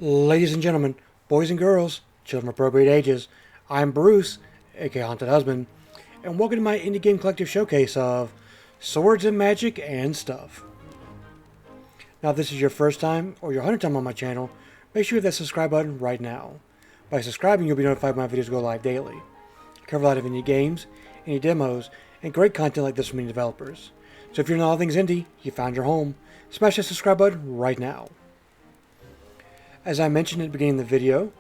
Ladies and gentlemen, boys and girls, children of appropriate ages, I'm Bruce, aka Haunted Husband, and welcome to my indie game collective showcase of Swords and Magic and Stuff. Now, if this is your first time or your 100th time on my channel, make sure you hit that subscribe button right now. By subscribing, you'll be notified when my videos go live daily. I cover a lot of indie games, indie demos, and great content like this from indie developers. So if you're into all things indie, you found your home. Smash that subscribe button right now. As I mentioned at the beginning of the video,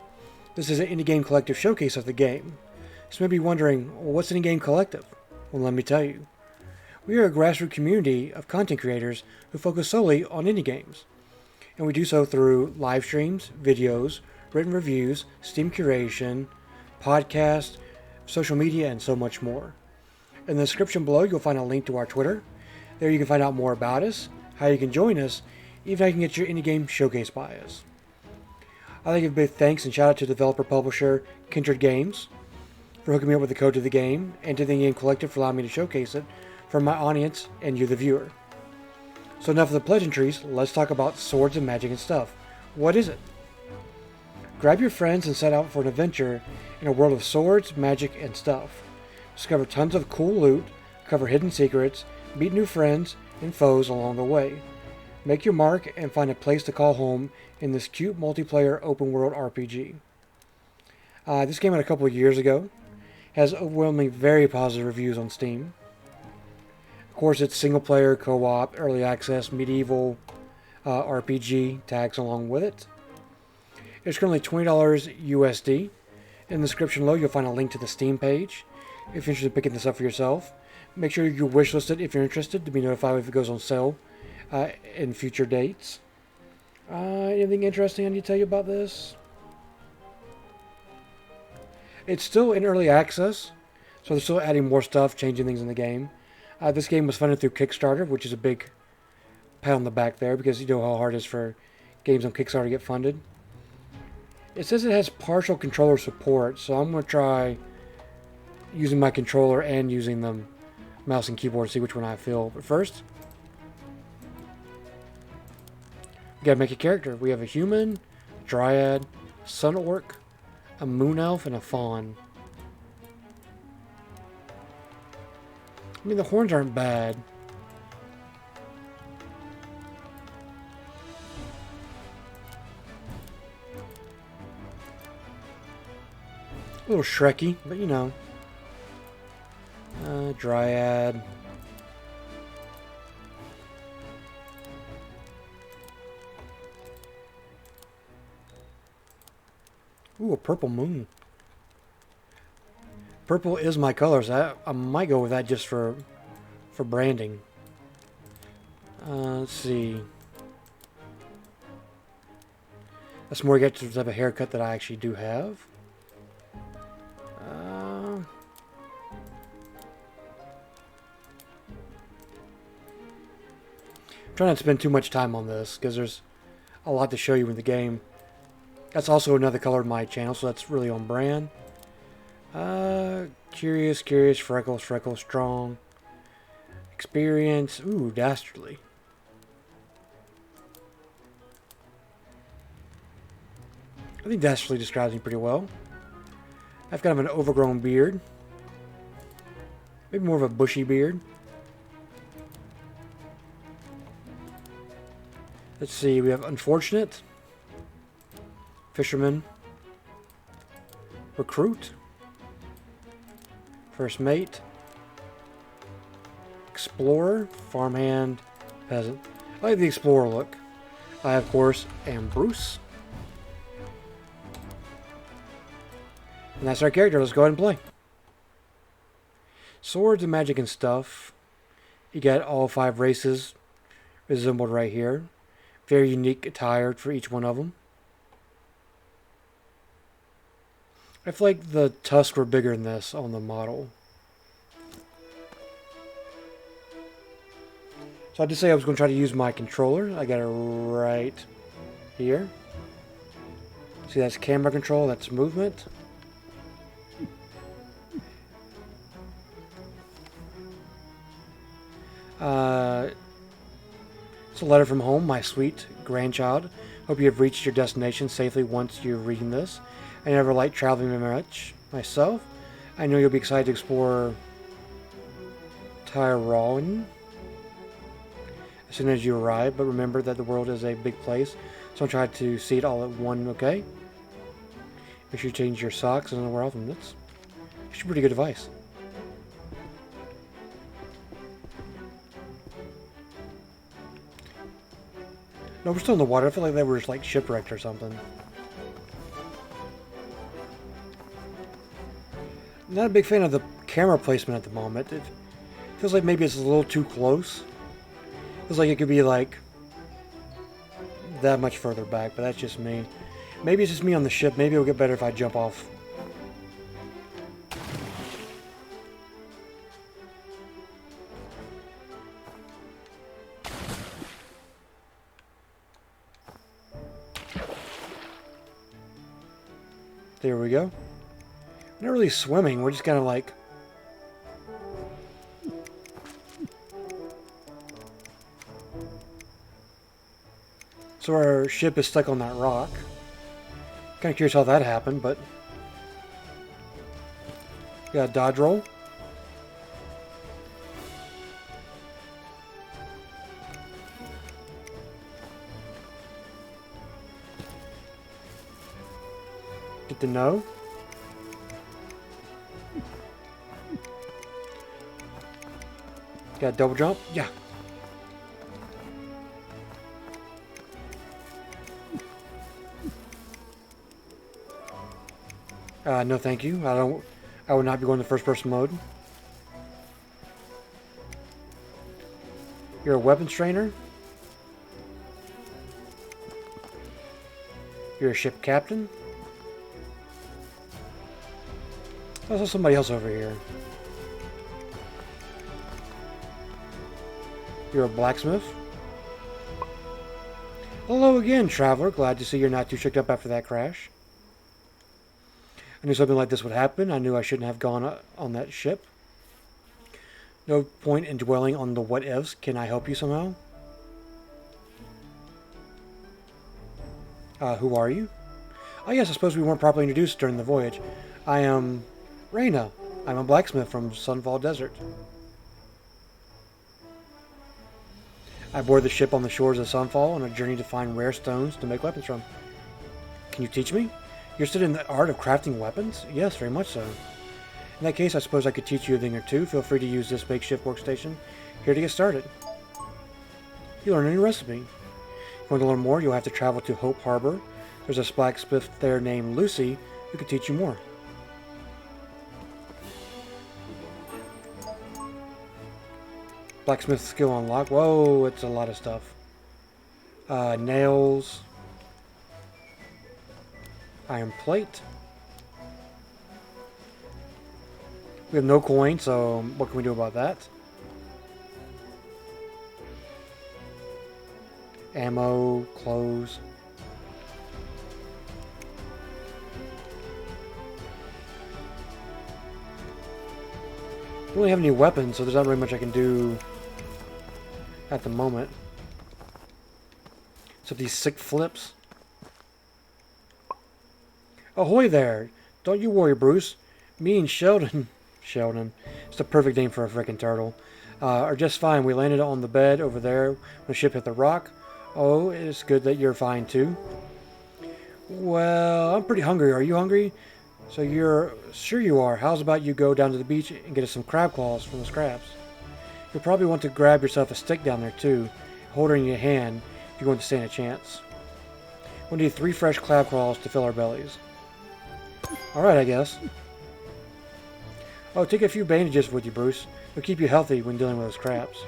this is an indie game collective showcase of the game. So you may be wondering, well, what's an indie game collective? Well, let me tell you. We are a grassroots community of content creators who focus solely on indie games. And we do so through live streams, videos, written reviews, Steam curation, podcasts, social media, and so much more. In the description below, you'll find a link to our Twitter. There you can find out more about us, how you can join us, even how you can get your indie game showcased by us. I'd like to give a big thanks and shout out to developer publisher Kindred Games for hooking me up with the code to the game, and to the Game Collective for allowing me to showcase it for my audience and you, the viewer. So enough of the pleasantries, let's talk about swords and magic and stuff. What is it? Grab your friends and set out for an adventure in a world of swords, magic, and stuff. Discover tons of cool loot, cover hidden secrets, meet new friends and foes along the way. Make your mark and find a place to call home in this cute multiplayer open world RPG. This came out a couple of years ago. Has overwhelmingly very positive reviews on Steam. Of course, it's single player, co-op, early access, medieval RPG tags along with it. It's currently $20 USD. In the description below, you'll find a link to the Steam page if you're interested in picking this up for yourself. Make sure you wishlist it if you're interested to be notified if it goes on sale in future dates. Anything interesting I need to tell you about this? It's still in early access, so they're still adding more stuff, changing things in the game. This game was funded through Kickstarter, which is a big pat on the back there, because you know how hard it is for games on Kickstarter to get funded. It says it has partial controller support, so I'm going to try using my controller and using the mouse and keyboard to see which one I feel. But first, we gotta make a character. We have a human, dryad, sun orc, a moon elf, and a faun. I mean, the horns aren't bad. A little Shrekky, but you know. Dryad. Ooh, a purple moon. Purple is my color, so I might go with that just for branding. Let's see. That's more get to the type of haircut that I actually do have. Try not to spend too much time on this because there's a lot to show you in the game. That's also another color of my channel, so that's really on brand. Curious, freckles, strong. Experience, ooh, dastardly. I think dastardly describes me pretty well. I've kind of an overgrown beard. Maybe more of a bushy beard. Let's see, we have unfortunate, fisherman, recruit, first mate, explorer, farmhand, peasant. I like the explorer look. I, of course, am Bruce. And that's our character. Let's go ahead and play. Swords and magic and stuff. You got all 5 races resembled right here. Very unique attire for each one of them. I feel like the tusks were bigger than this on the model. So I did say I was going to try to use my controller. I got it right here. See, that's camera control, that's movement. It's a letter from home, my sweet grandchild Hope you have reached your destination safely once you're reading this. I never liked traveling very much myself. I know you'll be excited to explore Tyrone as soon as you arrive, but remember that the world is a big place, so don't try to see it all at one, okay? Make sure you change your socks and underwear off, and that's actually pretty good advice. No, we're still in the water. I feel like they were just like shipwrecked or something. Not a big fan of the camera placement at the moment. It feels like maybe it's a little too close. Feels like it could be like that much further back, but that's just me. Maybe it's just me on the ship. Maybe it'll get better if I jump off. There we go. We're not really swimming. We're just kind of like... So our ship is stuck on that rock. Kind of curious how that happened, but... Got a dodge roll. Get to know. Got a double jump? Yeah. No thank you. I would not be going to first person mode. You're a weapons trainer? You're a ship captain? I saw somebody else over here. You're a blacksmith? Hello again, traveler. Glad to see you're not too shook up after that crash. I knew something like this would happen. I knew I shouldn't have gone on that ship. No point in dwelling on the what-ifs. Can I help you somehow? Who are you? Oh yes, I suppose we weren't properly introduced during the voyage. I am Reyna. I'm a blacksmith from Sunfall Desert. I board the ship on the shores of Sunfall on a journey to find rare stones to make weapons from. Can you teach me? You're studying the art of crafting weapons? Yes, very much so. In that case, I suppose I could teach you a thing or two. Feel free to use this makeshift workstation here to get started. You'll learn a new recipe. If you want to learn more, you'll have to travel to Hope Harbor. There's a blacksmith there named Lucy who can teach you more. Blacksmith skill unlocked. Whoa, it's a lot of stuff. Nails. Iron plate. We have no coin, so what can we do about that? Ammo, clothes. I don't really have any weapons, so there's not really much I can do at the moment. Except these sick flips. Ahoy there! Don't you worry, Bruce. Me and Sheldon... Sheldon. It's the perfect name for a frickin' turtle. Are just fine. We landed on the bed over there when the ship hit the rock. Oh, it's good that you're fine, too. Well, I'm pretty hungry. Are you hungry? So you're... Sure you are. How's about you go down to the beach and get us some crab claws from those crabs? You'll probably want to grab yourself a stick down there, too. Hold her in your hand if you're going to stand a chance. We'll need 3 fresh crab claws to fill our bellies. Alright, I guess. Oh, take a few bandages with you, Bruce. It'll keep you healthy when dealing with those crabs.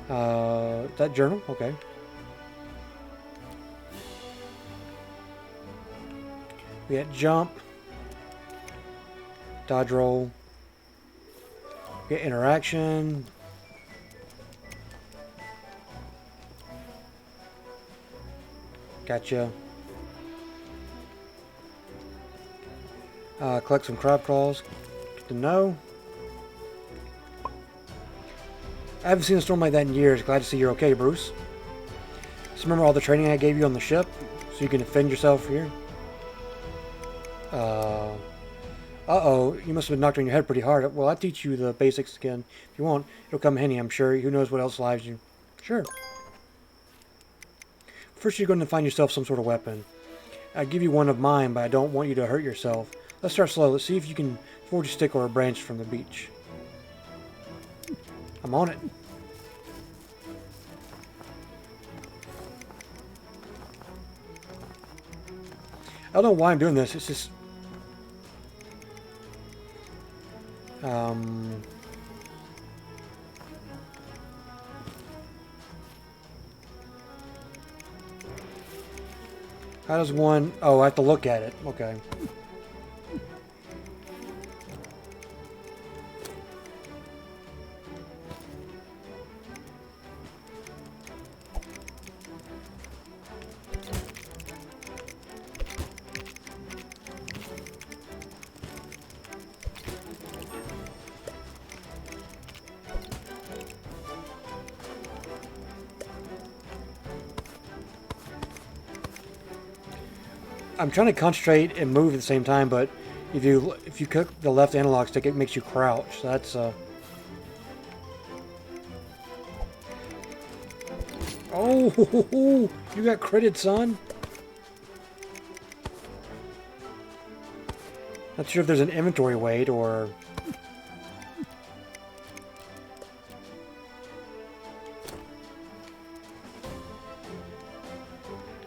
That journal? Okay. We got jump. Dodge roll. We got interaction. Gotcha. Collect some crab claws. Good to know. I haven't seen a storm like that in years. Glad to see you're okay, Bruce. So remember all the training I gave you on the ship? So you can defend yourself here? Uh-oh, you must have been knocked on your head pretty hard. Well, I'll teach you the basics again. If you want, it'll come handy, I'm sure. Who knows what else lies you. Sure. First, you're going to find yourself some sort of weapon. I'll give you one of mine, but I don't want you to hurt yourself. Let's start slow. Let's see if you can forge a stick or a branch from the beach. I'm on it. I don't know why I'm doing this. It's just... How does one... Oh, I have to look at it. Okay. I'm trying to concentrate and move at the same time, but if you click the left analog stick, it makes you crouch. So that's Oh, you got critted, son. Not sure if there's an inventory weight or...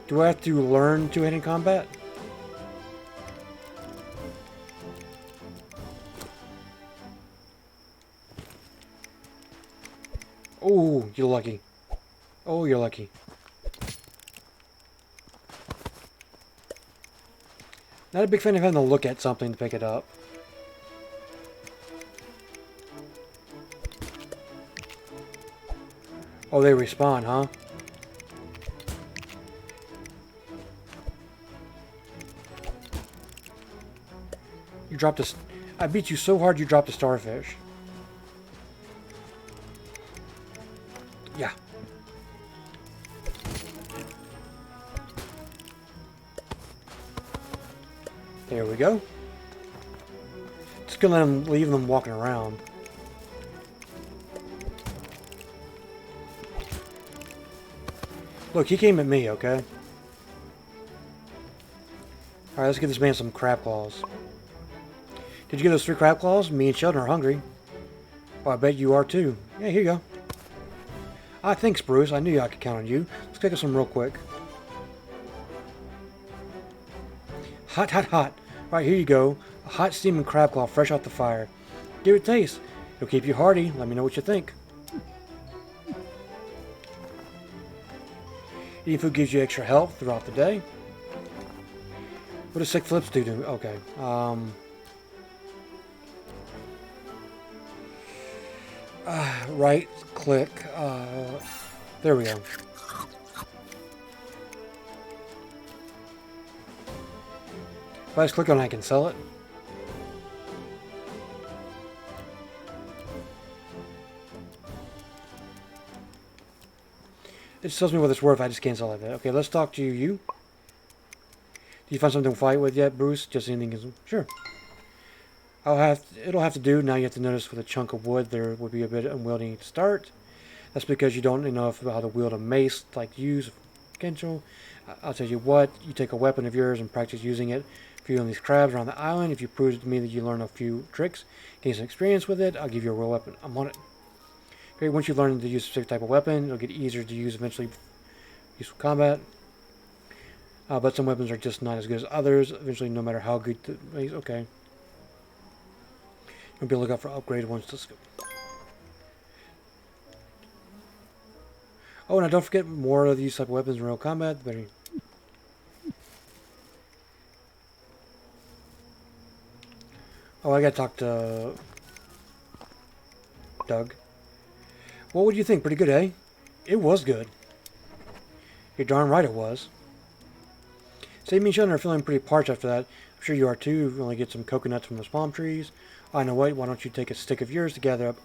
Do I have to learn two-handed combat? Oh, you're lucky. Oh, you're lucky. Not a big fan of having to look at something to pick it up. Oh, they respawn, huh? You dropped a... I beat you so hard you dropped a starfish. Yeah. There we go. Just gonna let them leave them walking around. Look, he came at me, okay? Alright, let's give this man some crab claws. Did you get those 3 crab claws? Me and Sheldon are hungry. Oh, I bet you are too. Yeah, here you go. Ah, thanks, Bruce. I knew I could count on you. Let's pick up some real quick. Hot, hot, hot. Alright, here you go. A hot steaming crab claw fresh off the fire. Give it a taste. It'll keep you hearty. Let me know what you think. Eating food gives you extra health throughout the day. What does sick flips do to me? Okay. Right click. There we go. If I just click on it, I can sell it. It just tells me what it's worth. I just can't sell it. Okay, let's talk to you. Do you find something to fight with yet, Bruce? Just anything is... Sure. It'll have to do. Now you have to notice with a chunk of wood there would be a bit unwieldy to start. That's because you don't know enough about how to wield a mace like use potential. I'll tell you what, you take a weapon of yours and practice using it for you and these crabs around the island. If you prove to me that you learn a few tricks, gain some experience with it, I'll give you a real weapon. I'm on it. Okay, once you learn to use a specific type of weapon, it'll get easier to use eventually useful combat. But some weapons are just not as good as others, eventually no matter how good the mace. Okay. You'll be able to look out for upgraded ones. Let's go. Oh, now don't forget more of these type of weapons in real combat. The better. Oh, I gotta talk to Doug. What would you think? Pretty good, eh? It was good. You're darn right it was. So me and Sheldon are feeling pretty parched after that. I'm sure you are too. You only get some coconuts from those palm trees. I know what, why don't you take a stick of yours to gather up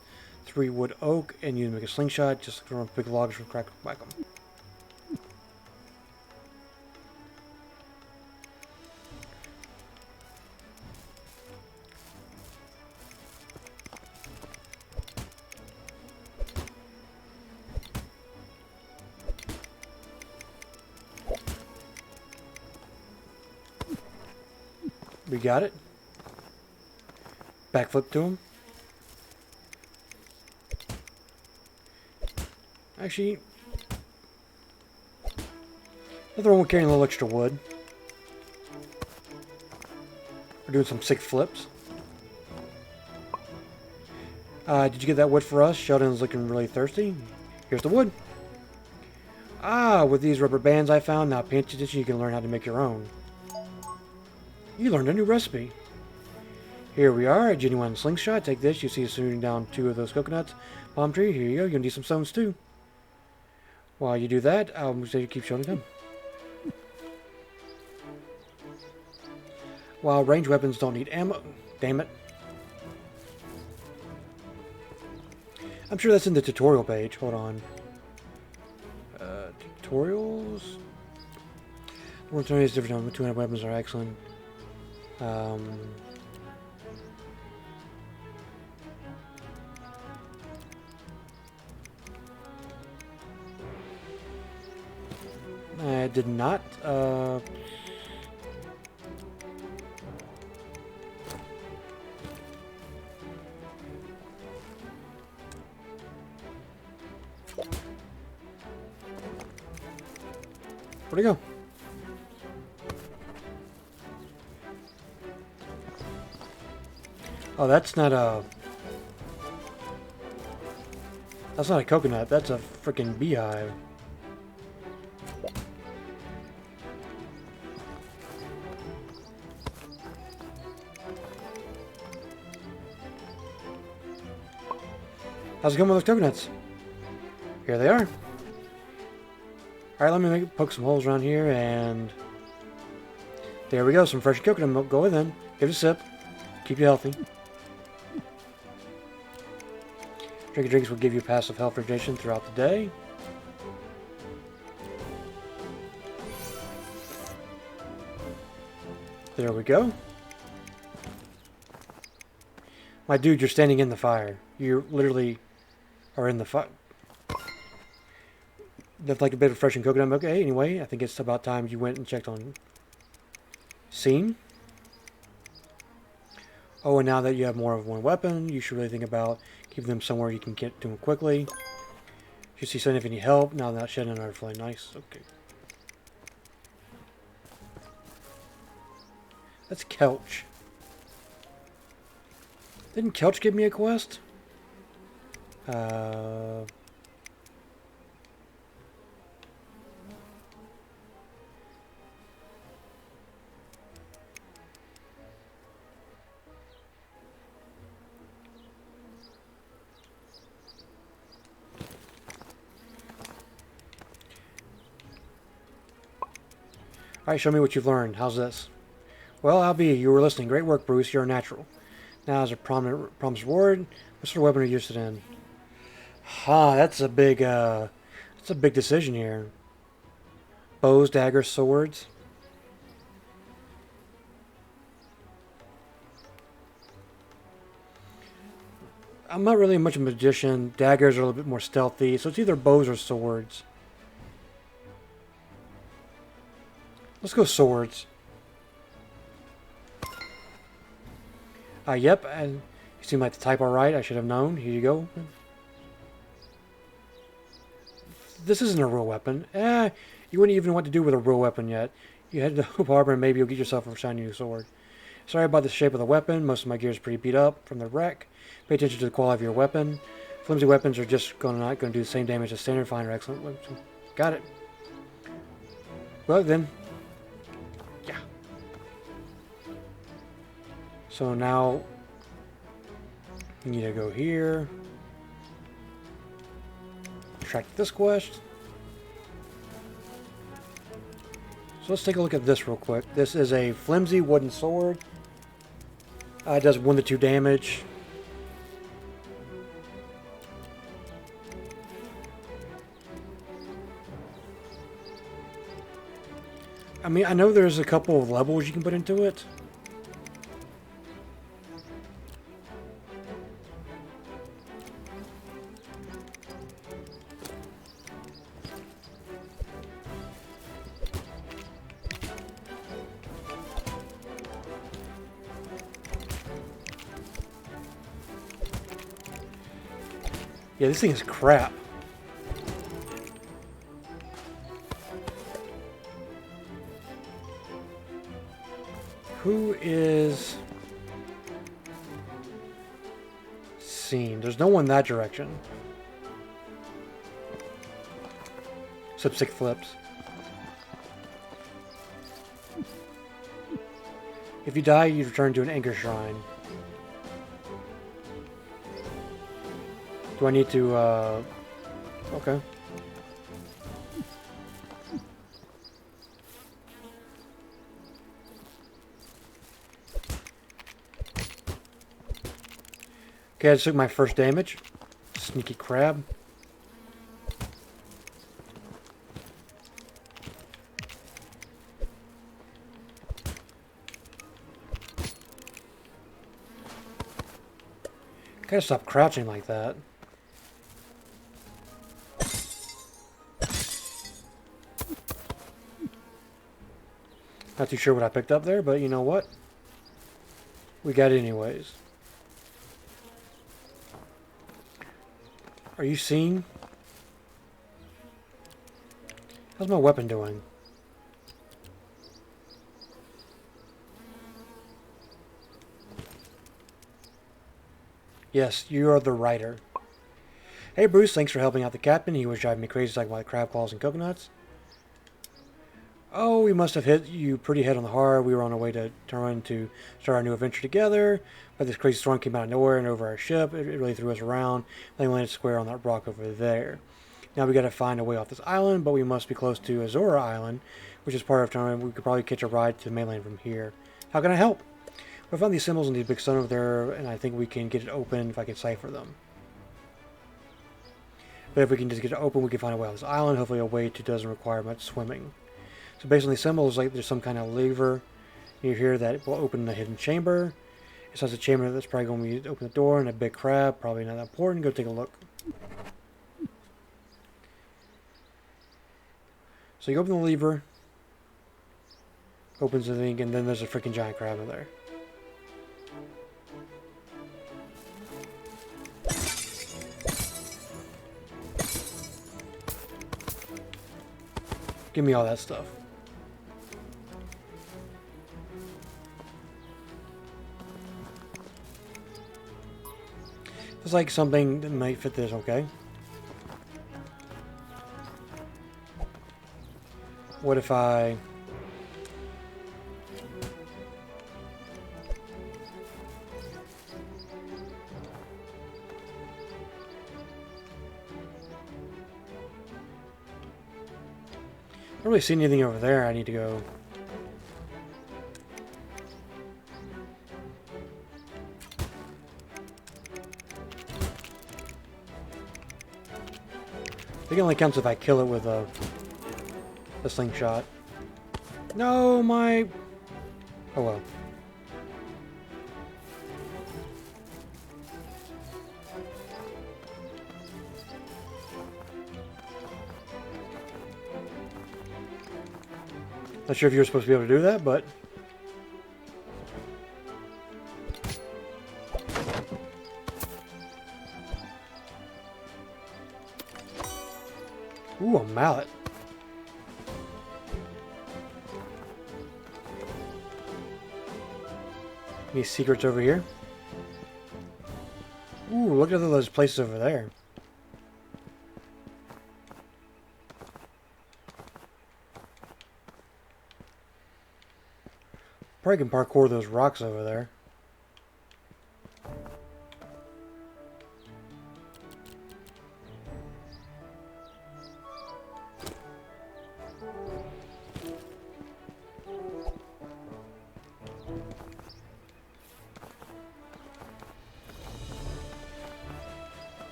3 wood oak and you make a slingshot, just throw big logs from crack whack them. We got it. Backflip to him. Actually, another one with carrying a little extra wood. We're doing some sick flips. Did you get that wood for us? Sheldon's looking really thirsty. Here's the wood. Ah, with these rubber bands I found, now paying attention, you can learn how to make your own. You learned a new recipe. Here we are, a genuine slingshot. Take this. You see us shooting down 2 of those coconuts. Palm tree. Here you go. You'll need some stones too. While you do that, I'll say you keep showing them. While ranged weapons don't need ammo. Damn it. I'm sure that's in the tutorial page. Hold on. Tutorials? One turn is different. 200 weapons are excellent. I did not. Where'd he go? Oh, that's not a... That's not a coconut. That's a freaking beehive. How's it going with those coconuts? Here they are. Alright, let me poke some holes around here, and there we go, some fresh coconut milk. Go in, give it a sip, keep you healthy. Drinking drinks will give you passive health radiation throughout the day. There we go. My dude, you're standing in the fire. You literally are in the fire. That's like a bit of fresh and coconut milk. Okay, anyway, I think it's about time you went and checked on Scene. Oh, and now that you have more of one weapon, you should really think about keeping them somewhere you can get to them quickly. You see something if you need help. Now that shedding are really nice. Okay. That's Kelch. Didn't Kelch give me a quest? Alright, show me what you've learned. How's this? Well, I'll be. You were listening. Great work, Bruce. You're a natural. Now, as a promised reward, what sort of weapon are you interested in? That's a big decision here. Bows, daggers, swords. I'm not really much of a magician. Daggers are a little bit more stealthy, so it's either bows or swords. Let's go swords. Yep, and you seem like the type alright. I should have known. Here you go. This isn't a real weapon. You wouldn't even know what to do with a real weapon yet. You head to Hope Harbor and maybe you'll get yourself a shiny new sword. Sorry about the shape of the weapon. Most of my gear is pretty beat up from the wreck. Pay attention to the quality of your weapon. Flimsy weapons are just not going to do the same damage as standard. Fine or excellent weapons. Got it. Well then. Yeah. So now we need to go here. Track this quest. So let's take a look at this real quick. This is a flimsy wooden sword. It does 1 to 2 damage. I mean, I know there's a couple of levels you can put into it. Yeah, this thing is crap. Who is seen? There's no one in that direction. Except 6 flips. If you die, you return to an anchor shrine. Do I need to, okay. Okay, I just took my first damage. Sneaky crab. Gotta stop crouching like that. Not too sure what I picked up there, but you know what? We got it anyways. Are you seeing? How's my weapon doing? Yes, you are the writer. Hey Bruce, thanks for helping out the captain. He was driving me crazy talking about crab claws and coconuts. Oh, we must have hit you pretty head on the hard. We were on our way to turn to start our new adventure together, but this crazy storm came out of nowhere and over our ship. It really threw us around. Then we landed square on that rock over there. Now we got to find a way off this island, but we must be close to Azora Island, which is part of town. We could probably catch a ride to the mainland from here. How can I help? I found these symbols in the big sun over there, and I think we can get it open if I can cipher them. But if we can just get it open, we can find a way off this island. Hopefully a way to doesn't require much swimming. So based on these symbols, like there's some kind of lever near here that will open the hidden chamber. It says a chamber that's probably going to be used to open the door, and a big crab, probably not that important. Go take a look. So you open the lever, opens the thing, and then there's a freaking giant crab in there. Give me all that stuff. It's like something that might fit this, okay? What if I... I don't really see anything over there. I need to go... I think it only counts if I kill it with a slingshot. No, my... Oh well. Not sure if you were supposed to be able to do that, but... Ooh, a mallet. Any secrets over here? Ooh, look at all those places over there. Probably can parkour those rocks over there.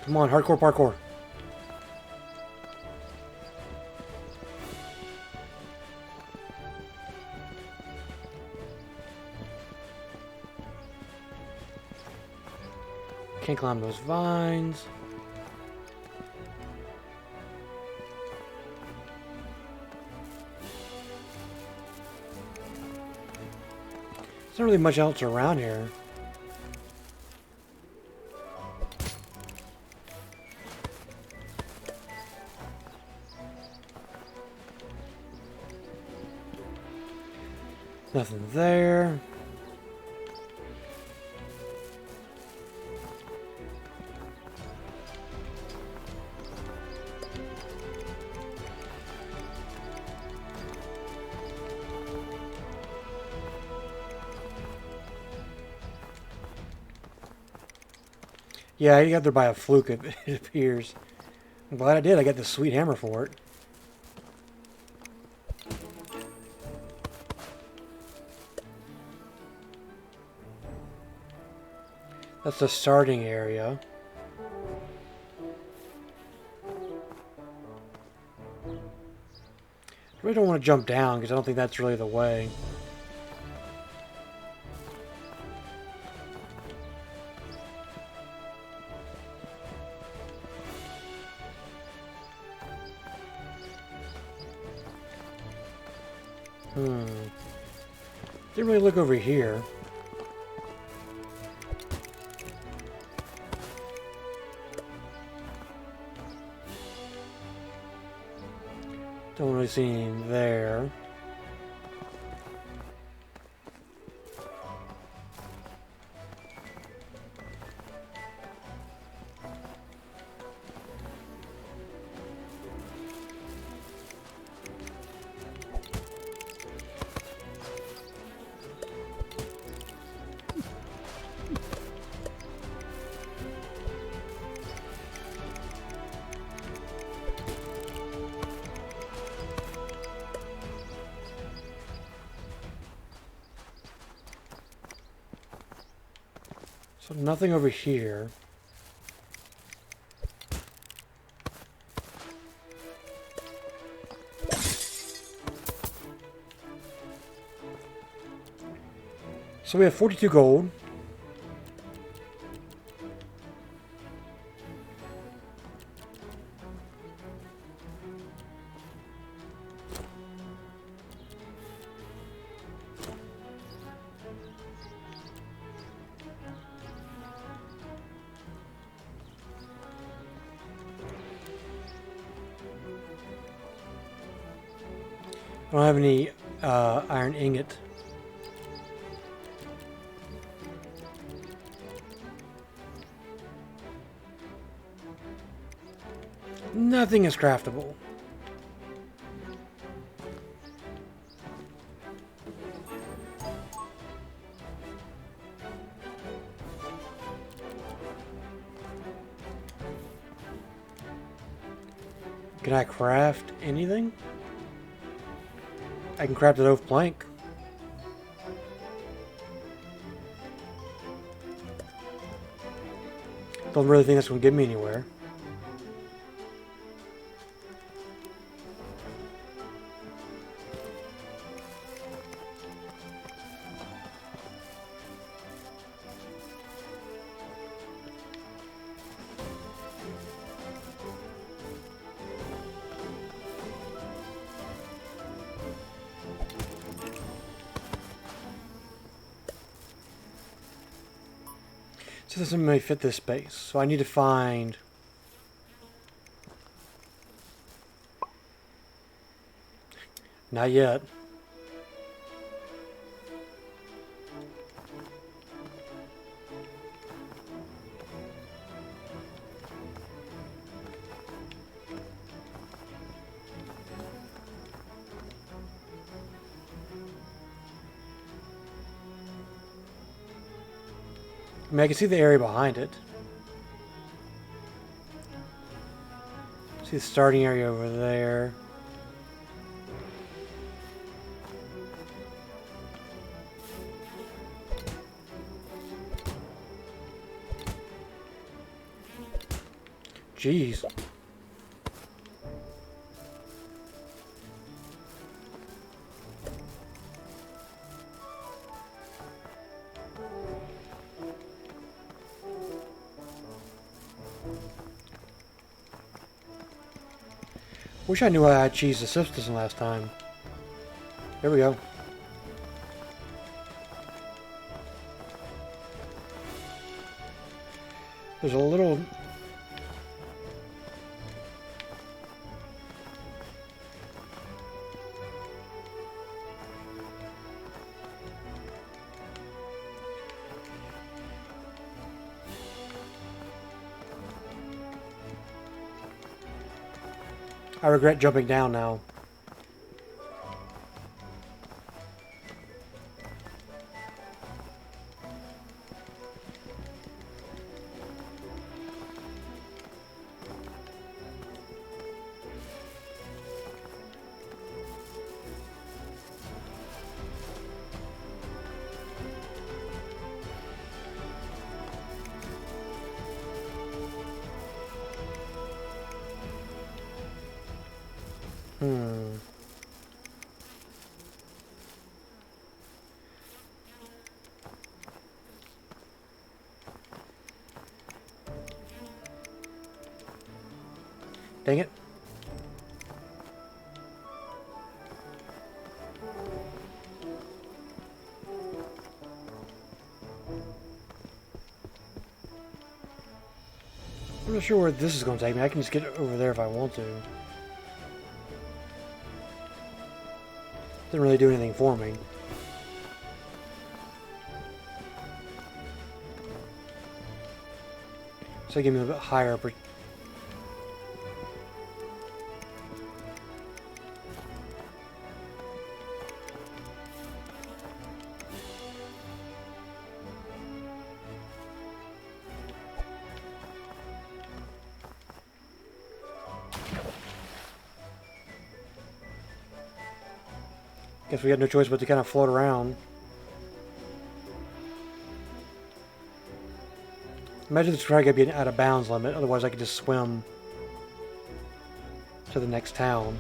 Come on, hardcore parkour. Can't climb those vines. There's not really much else around here. Nothing there. Yeah, I got there by a fluke, it appears. I'm glad I did. I got this sweet hammer for it. That's the starting area. I really don't want to jump down because I don't think that's really the way. Didn't really look over here. Don't really see anything there. So nothing over here. So we have 42 gold. I don't have any iron ingot. Nothing is craftable. Can I craft anything? I can craft an oak plank. Don't really think that's going to get me anywhere. So this may fit this space. So I need to find... Not yet. I mean, I can see the area behind it. See the starting area over there. Jeez. Wish I knew I had cheese assistance last time. There we go. There's a little... I regret jumping down now. Dang it. I'm not sure where this is going to take me. I can just get over there if I want to. Didn't really do anything for me. So give me a bit higher. Guess we had no choice but to kind of float around. Imagine this trying to get me out of bounds limit, otherwise I could just swim to the next town.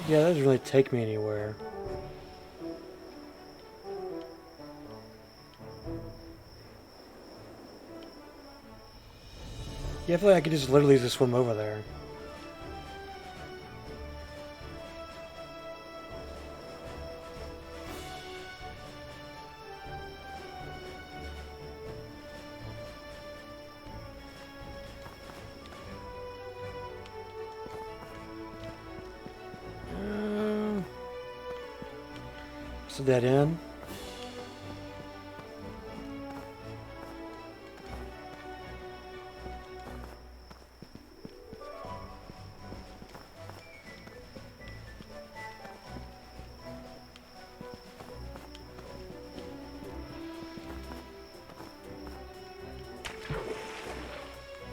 Yeah, that doesn't really take me anywhere. Yeah, I feel like I could just literally just swim over there. It's a dead end.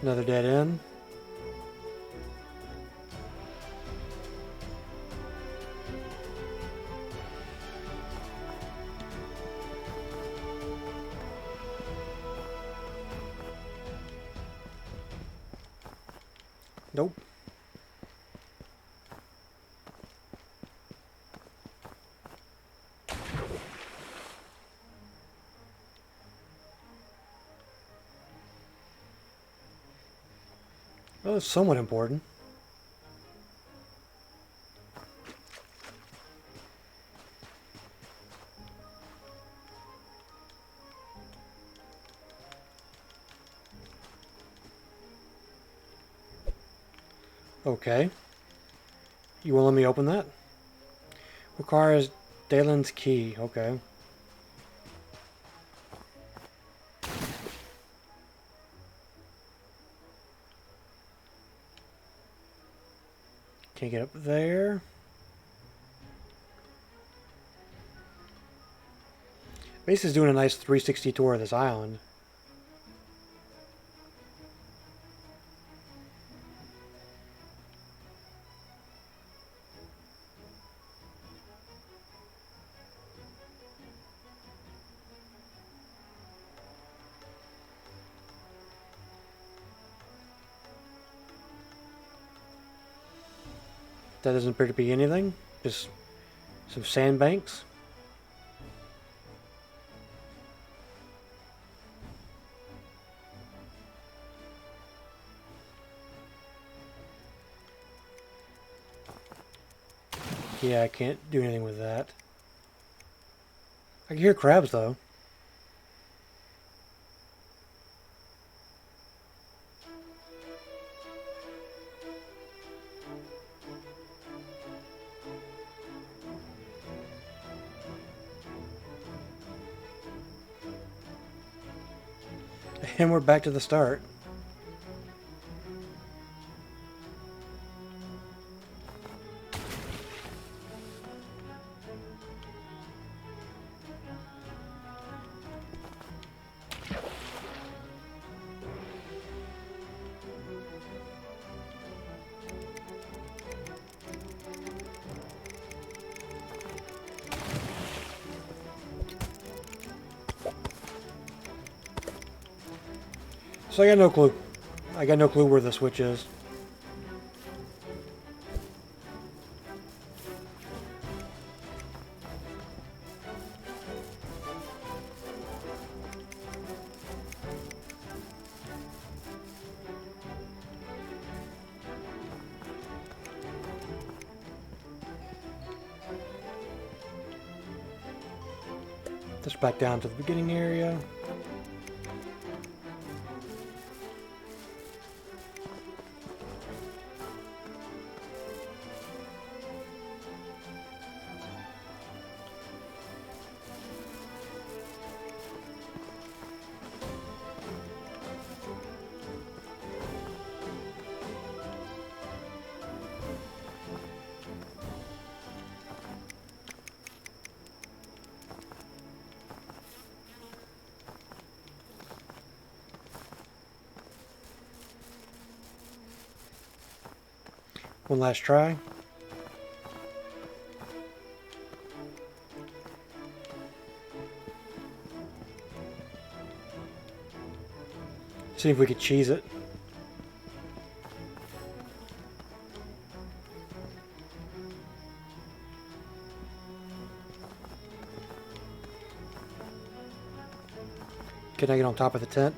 Another dead end. Nope. Well, it's somewhat important. Okay. You will let me open that? Requires Dalen's key. Okay. Can't get up there. Base is doing a nice 360 tour of this island. That doesn't appear to be anything. Just some sandbanks. Yeah, I can't do anything with that. I can hear crabs, though. And we're back to the start. So I got no clue. I got no clue where the switch is. Just back down to the beginning area. One last try. See if we could cheese it. Can I get on top of the tent?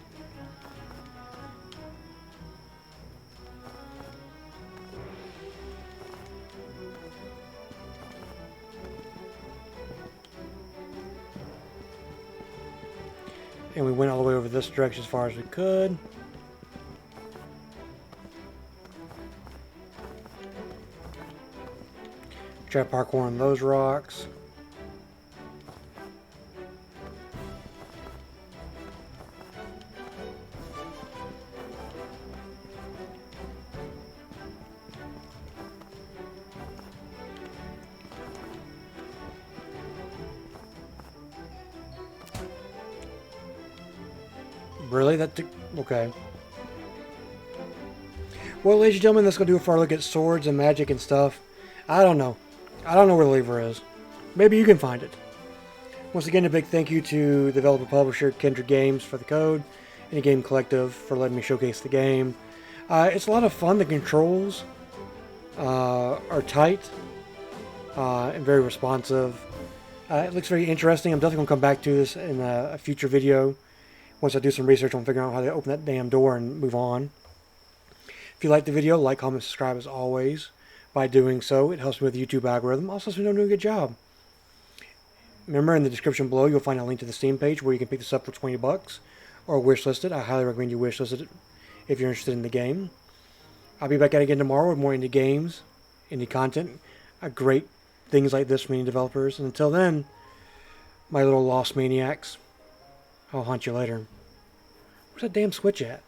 And we went all the way over this direction as far as we could. Try parkour on those rocks. Really? That took... Okay. Well, ladies and gentlemen, that's going to do it for our look at swords and magic and stuff. I don't know. I don't know where the lever is. Maybe you can find it. Once again, a big thank you to developer publisher Kindred Games for the code, and Game Collective for letting me showcase the game. It's a lot of fun. The controls are tight and very responsive. It looks very interesting. I'm definitely going to come back to this in a future video once I do some research on figuring out how to open that damn door and move on. If you liked the video, like, comment, subscribe as always. By doing so, it helps me with the YouTube algorithm. Also, so we know I'm doing a good job. Remember, in the description below, you'll find a link to the Steam page where you can pick this up for 20 bucks or wishlist it. I highly recommend you wishlist it if you're interested in the game. I'll be back at it again tomorrow with more indie games, indie content, great things like this from indie developers. And until then, my little lost maniacs, I'll hunt you later. Where's that damn switch at?